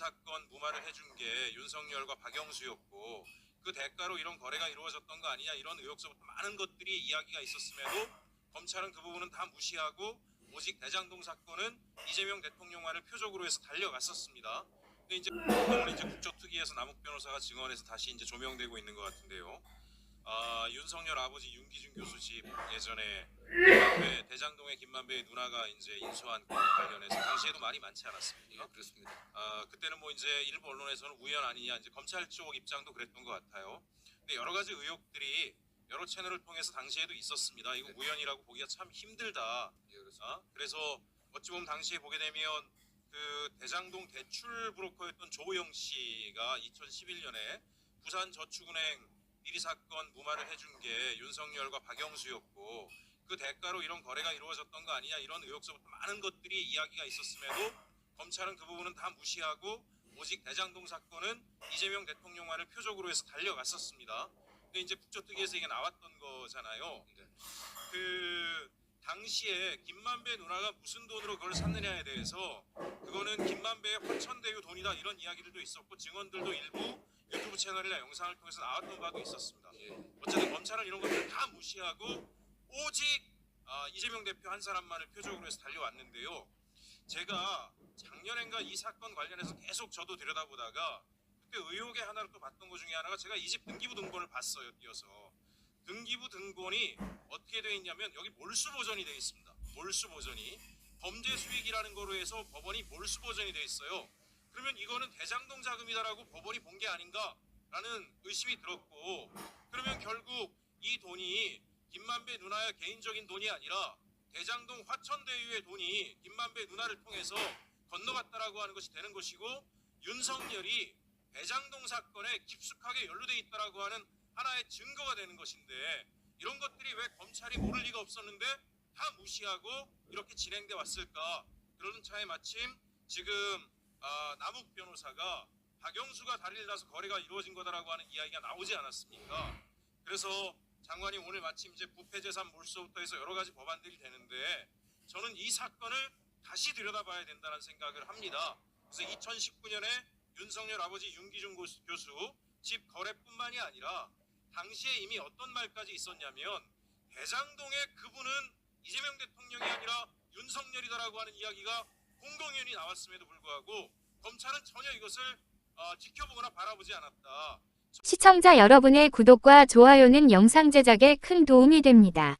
사건 무마를 해준 게 윤석열과 박영수였고 그 대가로 이런 거래가 이루어졌던 거 아니냐 이런 의혹서부터 많은 것들이 이야기가 있었음에도 검찰은 그 부분은 다 무시하고 오직 대장동 사건은 이재명 대통령만을 표적으로 해서 달려갔었습니다. 근데 이제 오늘 이제 국조특위에서 남욱 변호사가 증언해서 다시 이제 조명되고 있는 것 같은데요. 윤석열 아버지 윤기준 교수 집 예전에 김만배, 대장동의 김만배의 누나가 이제 인수한 건 관련해서 당시에도 말이 많지 않았습니까? 예, 그렇습니다. 그때는 뭐 이제 일부 언론에서는 우연 아니냐 이제 검찰 쪽 입장도 그랬던 것 같아요. 근데 여러 가지 의혹들이 여러 채널을 통해서 당시에도 있었습니다. 이거 우연이라고 보기가 참 힘들다. 예, 그렇습니다. 그래서 어찌 보면 당시에 보게 되면 그 대장동 대출 브로커였던 조호영 씨가 2011년에 부산저축은행 비리 사건 무마를 해준 게 윤석열과 박영수였고 그 대가로 이런 거래가 이루어졌던 거 아니냐 이런 의혹서부터 많은 것들이 이야기가 있었음에도 검찰은 그 부분은 다 무시하고 오직 대장동 사건은 이재명 대통령만을 표적으로 해서 달려갔었습니다. 근데 이제 국조특위에서 이게 나왔던 거잖아요. 네. 그 당시에 김만배 누나가 무슨 돈으로 그걸 샀느냐에 대해서 그거는 김만배의 화천대유 돈이다 이런 이야기들도 있었고 증언들도 일부 유튜브 채널이나 영상을 통해서 나왔던 바도 있었습니다. 예. 어쨌든 검찰은 이런 것들을 다 무시하고 오직 이재명 대표 한 사람만을 표적으로 해서 달려왔는데요. 제가 작년엔가 이 사건 관련해서 계속 저도 들여다보다가 그때 의혹의 하나를 또 봤던 것 중에 하나가 제가 이 집 등기부 등본을 봤어요. 띄어서 등기부 등본이 어떻게 되어 있냐면 여기 몰수 보전이 되어 있습니다. 몰수 보전이 범죄 수익이라는 거로 해서 법원이 몰수 보전이 되어 있어요. 그러면 이거는 대장동 자금이다라고 법원이 본 게 아닌가라는 의심이 들었고 그러면 결국 이 돈이 김만배 누나의 개인적인 돈이 아니라 대장동 화천대유의 돈이 김만배 누나를 통해서 건너갔다라고 하는 것이 되는 것이고 윤석열이 대장동 사건에 깊숙하게 연루돼 있다라고 하는 하나의 증거가 되는 것인데 이런 것들이 왜 검찰이 모를 리가 없었는데 다 무시하고 이렇게 진행돼 왔을까? 그러는 차에 마침 지금 남욱 변호사가 박영수가 다리를 놔서 거래가 이루어진 거다라고 하는 이야기가 나오지 않았습니까? 그래서 장관이 오늘 마침 이제 부패재산 몰수부터 해서 여러 가지 법안들이 되는데 저는 이 사건을 다시 들여다봐야 된다는 생각을 합니다. 그래서 2019년에 윤석열 아버지 윤기준 교수 집 거래뿐만이 아니라 당시에 이미 어떤 말까지 있었냐면 대장동의 그분은 이재명 대통령이 아니라 윤석열이다라고 하는 이야기가 공공연히 나왔음에도 불구하고 검찰은 전혀 이것을 지켜보거나 바라보지 않았다. 시청자 여러분의 구독과 좋아요는 영상 제작에 큰 도움이 됩니다.